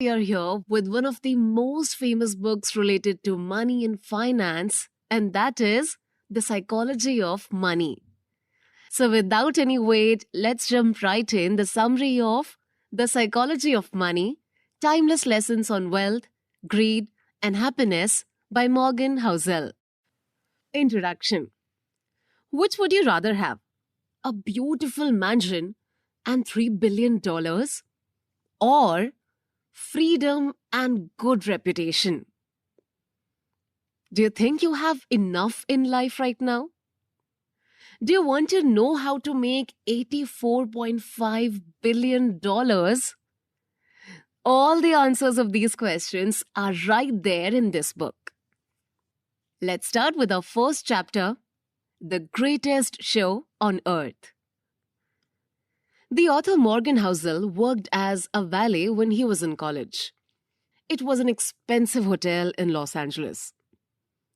We are here with one of the most famous books related to money and finance, and that is The Psychology of Money. So, without any wait, let's jump right in the summary of The Psychology of Money Timeless Lessons on Wealth, Greed, and Happiness by Morgan Housel. Introduction. Which would you rather have? A beautiful mansion and $3 billion? Or freedom and good reputation? Do you think you have enough in life right now? Do you want to know how to make $84.5 billion? All the answers of these questions are right there in this book. Let's start with our first chapter, The Greatest Show on Earth. The author Morgan Housel worked as a valet when he was in college. It was an expensive hotel in Los Angeles.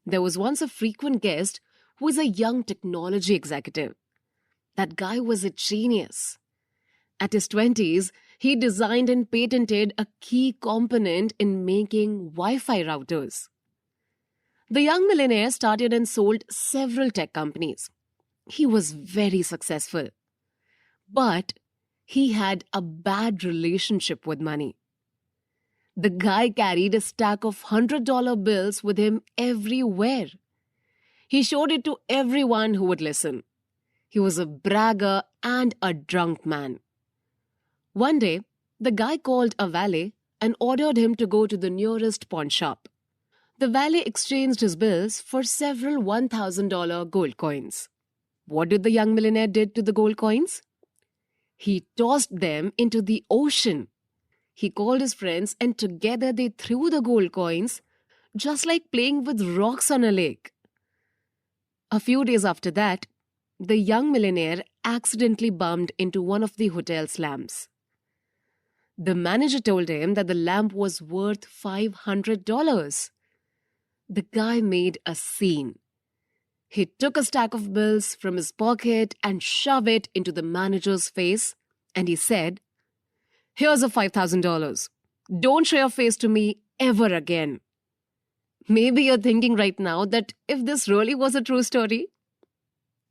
There was once a frequent guest who was a young technology executive. That guy was a genius. At his 20s, he designed and patented a key component in making Wi-Fi routers. The young millionaire started and sold several tech companies. He was very successful. But he had a bad relationship with money. The guy carried a stack of $100 bills with him everywhere. He showed it to everyone who would listen. He was a bragger and a drunk man. One day, the guy called a valet and ordered him to go to the nearest pawn shop. The valet exchanged his bills for several $1,000 gold coins. What did the young millionaire did to the gold coins? He tossed them into the ocean. He called his friends and together they threw the gold coins, just like playing with rocks on a lake. A few days after that, the young millionaire accidentally bumped into one of the hotel's lamps. The manager told him that the lamp was worth $500. The guy made a scene. He took a stack of bills from his pocket and shoved it into the manager's face, and he said, "Here's a $5,000. Don't show your face to me ever again." Maybe you're thinking right now that if this really was a true story.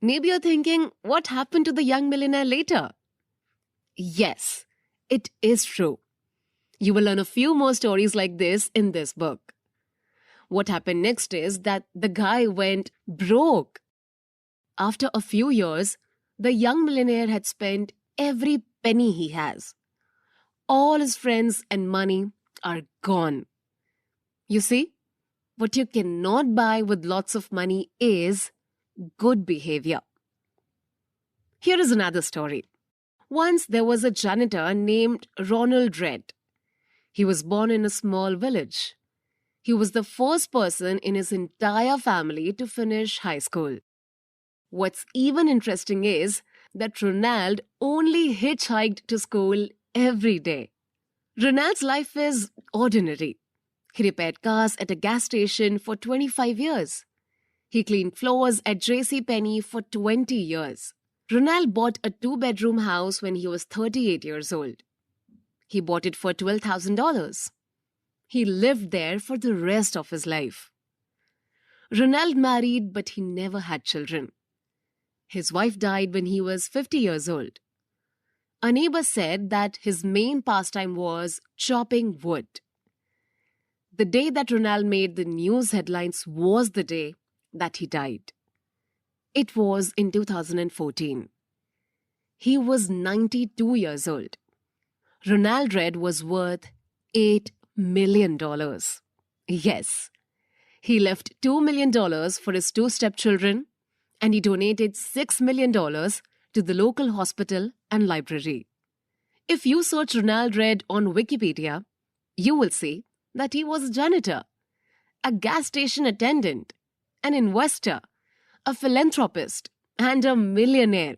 Maybe you're thinking, what happened to the young millionaire later? Yes, it is true. You will learn a few more stories like this in this book. What happened next is that the guy went broke. After a few years, the young millionaire had spent every penny he has. All his friends and money are gone. You see, what you cannot buy with lots of money is good behavior. Here is another story. Once there was a janitor named Ronald Red. He was born in a small village. He was the first person in his entire family to finish high school. What's even interesting is that Ronald only hitchhiked to school every day. Ronald's life is ordinary. He repaired cars at a gas station for 25 years. He cleaned floors at JCPenney for 20 years. Ronald bought a 2-bedroom house when he was 38 years old. He bought it for $12,000. He lived there for the rest of his life. Ronald married, but he never had children. His wife died when he was 50 years old. A neighbor said that his main pastime was chopping wood. The day that Ronald made the news headlines was the day that he died. It was in 2014. He was 92 years old. Ronald Red was worth $8 million. Yes, he left $2 million for his 2 stepchildren, and he donated $6 million to the local hospital and library. If you search Ronald Red on Wikipedia, you will see that he was a janitor, a gas station attendant, an investor, a philanthropist, and a millionaire.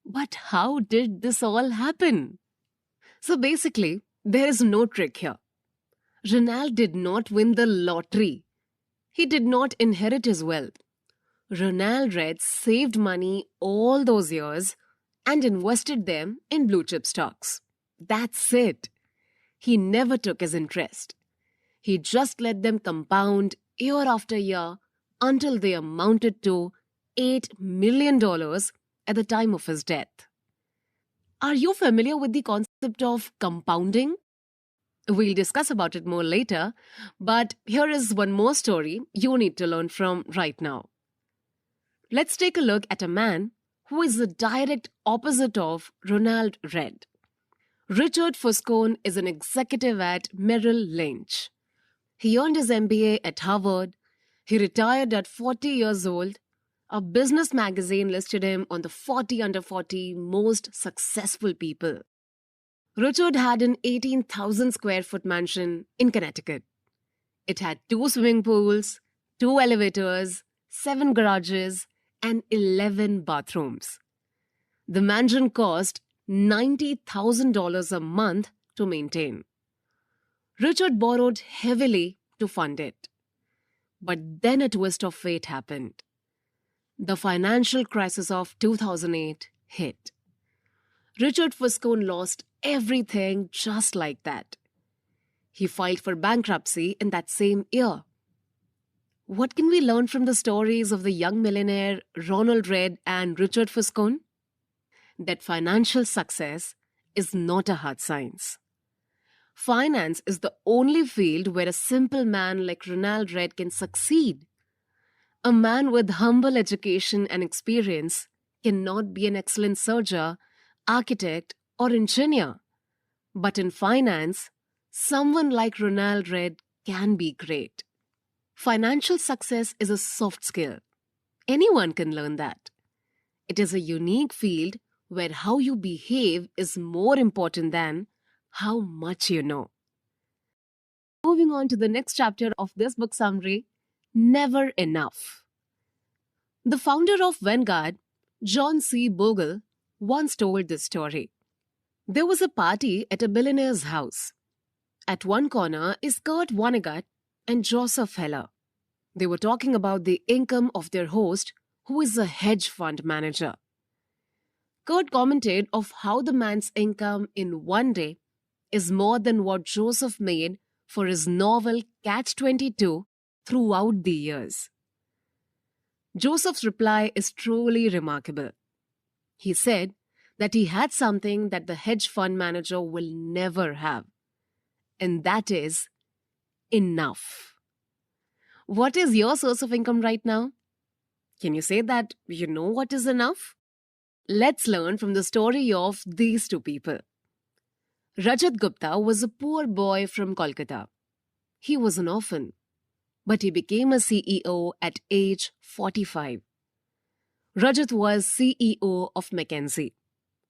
But how did this all happen? So basically, there is no trick here. Ronald did not win the lottery. He did not inherit his wealth. Ronald Red saved money all those years and invested them in blue chip stocks. That's it. He never took his interest. He just let them compound year after year until they amounted to $8 million at the time of his death. Are you familiar with the concept of compounding? We'll discuss about it more later, but here is one more story you need to learn from right now. Let's take a look at a man who is the direct opposite of Ronald Read. Richard Fuscone is an executive at Merrill Lynch. He earned his MBA at Harvard. He retired at 40 years old. A business magazine listed him on the 40 under 40 most successful people. Richard had an 18,000 square foot mansion in Connecticut. It had 2 swimming pools, 2 elevators, 7 garages, and 11 bathrooms. The mansion cost $90,000 a month to maintain. Richard borrowed heavily to fund it. But then a twist of fate happened. The financial crisis of 2008 hit. Richard Fuscone lost everything just like that. He filed for bankruptcy in that same year. What can we learn from the stories of the young millionaire Ronald Read and Richard Fuscone? That financial success is not a hard science. Finance is the only field where a simple man like Ronald Read can succeed. A man with humble education and experience cannot be an excellent surgeon, architect, or engineer. But in finance, someone like Ronald Read can be great. Financial success is a soft skill. Anyone can learn that. It is a unique field where how you behave is more important than how much you know. Moving on to the next chapter of this book summary, Never Enough. The founder of Vanguard, John C. Bogle, once told this story. There was a party at a billionaire's house. At one corner is Kurt Vonnegut and Joseph Heller. They were talking about the income of their host, who is a hedge fund manager. Kurt commented of how the man's income in one day is more than what Joseph made for his novel Catch-22 throughout the years. Joseph's reply is truly remarkable. He said that he had something that the hedge fund manager will never have, and that is enough. What is your source of income right now? Can you say that you know what is enough? Let's learn from the story of these two people. Rajat Gupta was a poor boy from Kolkata. He was an orphan, but he became a CEO at age 45. Rajat was CEO of McKinsey,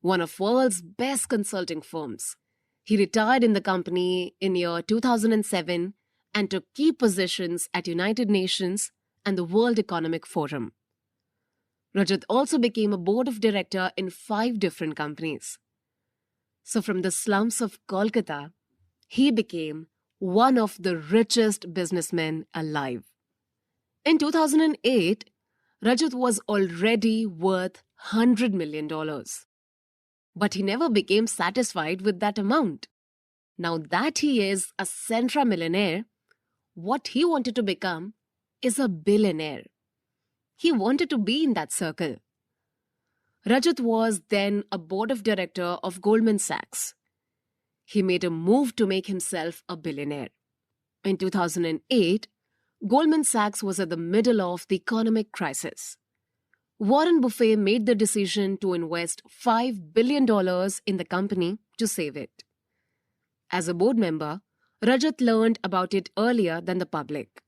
one of world's best consulting firms. He retired in the company in year 2007 and took key positions at United Nations and the World Economic Forum. Rajat also became a board of director in 5 different companies. So from the slums of Kolkata, he became one of the richest businessmen alive. In 2008, Rajat was already worth $100 million. But he never became satisfied with that amount. Now that he is a centra-millionaire, what he wanted to become is a billionaire. He wanted to be in that circle. Rajat was then a board of director of Goldman Sachs. He made a move to make himself a billionaire. In 2008, Goldman Sachs was at the middle of the economic crisis. Warren Buffett made the decision to invest $5 billion in the company to save it. As a board member, Rajat learned about it earlier than the public.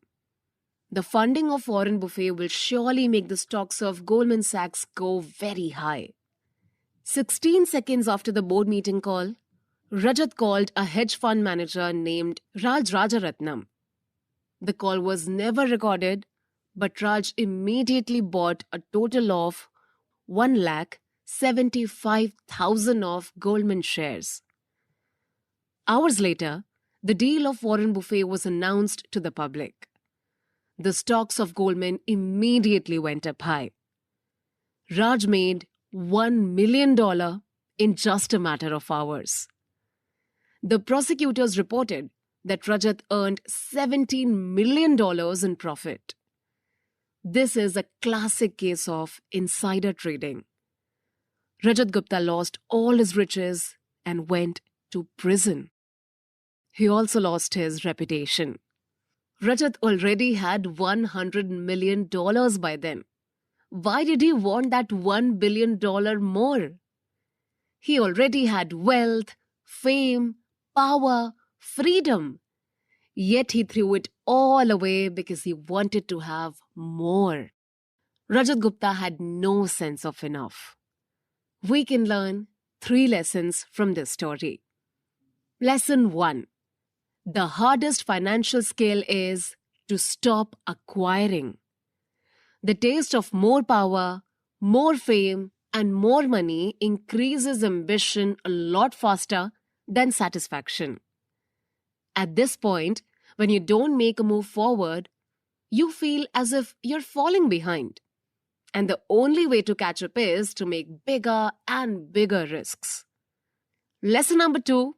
The funding of Warren Buffett will surely make the stocks of Goldman Sachs go very high. 16 seconds after the board meeting call, Rajat called a hedge fund manager named Raj Rajaratnam. The call was never recorded, but Raj immediately bought a total of 175,000 of Goldman shares. Hours later, the deal of Warren Buffett was announced to the public. The stocks of Goldman immediately went up high. Raj made $1 million in just a matter of hours. The prosecutors reported that Rajat earned $17 million in profit. This is a classic case of insider trading. Rajat Gupta lost all his riches and went to prison. He also lost his reputation. Rajat already had $100 million by then. Why did he want that $1 billion more? He already had wealth, fame, power, freedom. Yet he threw it all away because he wanted to have more. Rajat Gupta had no sense of enough. We can learn 3 lessons from this story. Lesson 1. The hardest financial skill is to stop acquiring. The taste of more power, more fame, and more money increases ambition a lot faster than satisfaction. At this point, when you don't make a move forward, you feel as if you're falling behind. And the only way to catch up is to make bigger and bigger risks. Lesson number 2.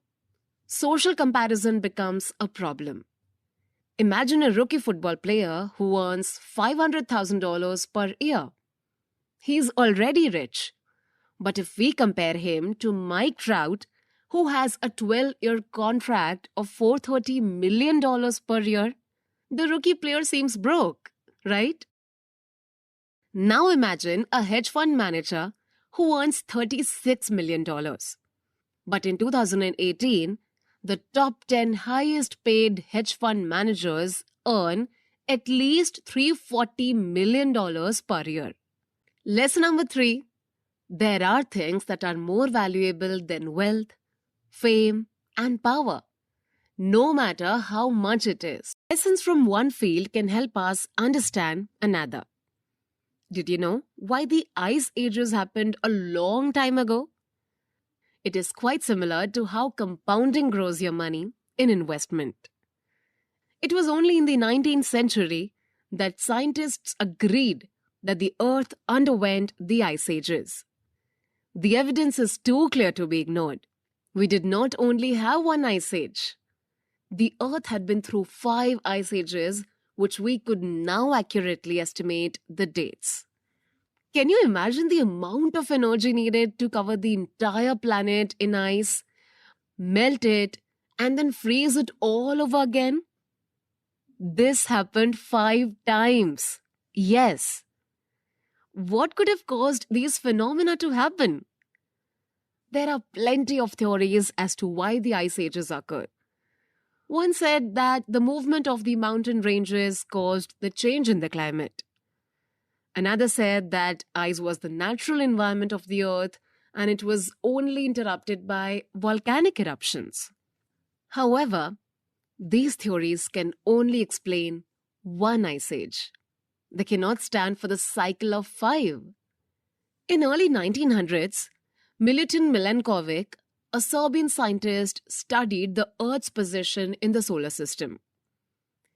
Social comparison becomes a problem. Imagine a rookie football player who earns $500,000 per year. He's already rich. But if we compare him to Mike Trout, who has a 12-year contract of $430 million per year, the rookie player seems broke, right? Now imagine a hedge fund manager who earns $36 million. But in 2018, the top 10 highest paid hedge fund managers earn at least $340 million per year. Lesson number 3. There are things that are more valuable than wealth, fame, and power, no matter how much it is. Lessons from one field can help us understand another. Did you know why the ice ages happened a long time ago? It is quite similar to how compounding grows your money in investment. It was only in the 19th century that scientists agreed that the Earth underwent the ice ages. The evidence is too clear to be ignored. We did not only have one ice age. The Earth had been through 5 ice ages, which we could now accurately estimate the dates. Can you imagine the amount of energy needed to cover the entire planet in ice, melt it, and then freeze it all over again? This happened 5 times. Yes. What could have caused these phenomena to happen? There are plenty of theories as to why the ice ages occurred. One said that the movement of the mountain ranges caused the change in the climate. Another said that ice was the natural environment of the Earth and it was only interrupted by volcanic eruptions. However, these theories can only explain one ice age. They cannot stand for the cycle of 5. In early 1900s, Milutin Milankovic, a Serbian scientist, studied the Earth's position in the solar system.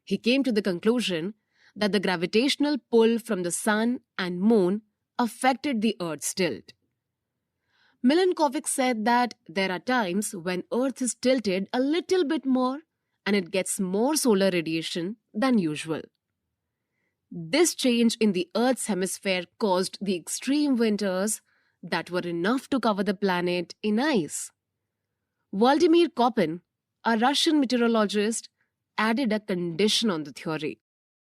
He came to the conclusion that the gravitational pull from the sun and moon affected the Earth's tilt. Milankovic said that there are times when Earth is tilted a little bit more and it gets more solar radiation than usual. This change in the Earth's hemisphere caused the extreme winters that were enough to cover the planet in ice. Vladimir Koppen, a Russian meteorologist, added a condition on the theory.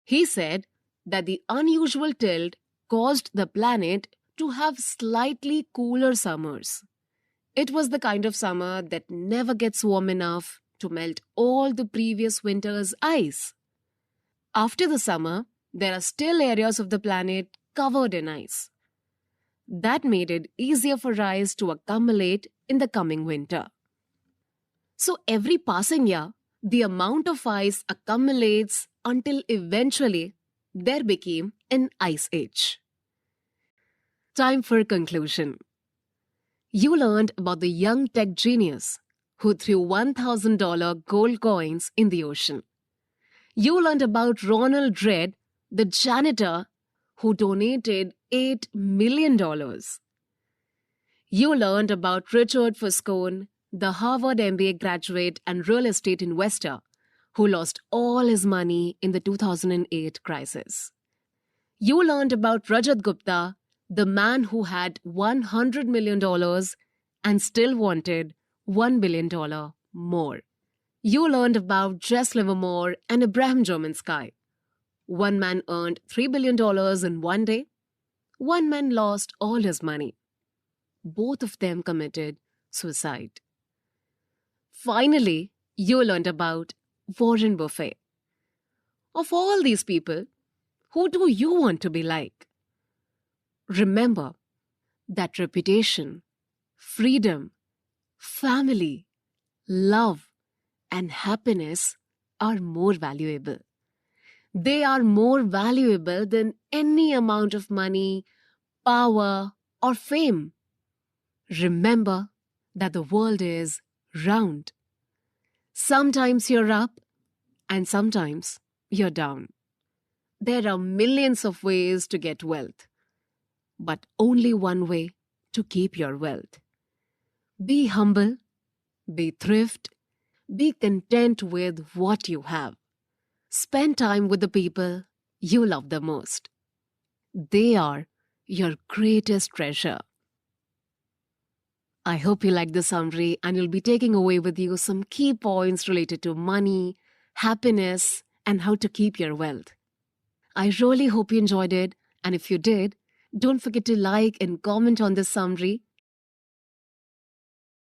He said that the unusual tilt caused the planet to have slightly cooler summers. It was the kind of summer that never gets warm enough to melt all the previous winter's ice. After the summer, there are still areas of the planet covered in ice. That made it easier for ice to accumulate in the coming winter. So every passing year, the amount of ice accumulates until eventually there became an ice age. Time for conclusion. You learned about the young tech genius who threw $1,000 gold coins in the ocean. You learned about Ronald Read, the janitor who donated $8 million. You learned about Richard Foscone, the Harvard MBA graduate and real estate investor who lost all his money in the 2008 crisis. You learned about Rajat Gupta, the man who had $100 million and still wanted $1 billion more. You learned about Jess Livermore and Abraham Sky. One man earned $3 billion in one day. One man lost all his money. Both of them committed suicide. Finally, you learned about Warren Buffett. Of all these people, who do you want to be like? Remember that reputation, freedom, family, love, and happiness are more valuable. They are more valuable than any amount of money, power, or fame. Remember that the world is round. Sometimes you're up and sometimes you're down. There are millions of ways to get wealth, but only one way to keep your wealth. Be humble, be thrift, be content with what you have. Spend time with the people you love the most. They are your greatest treasure. I hope you like the summary and you'll be taking away with you some key points related to money, happiness, and how to keep your wealth. I really hope you enjoyed it, and if you did, don't forget to like and comment on this summary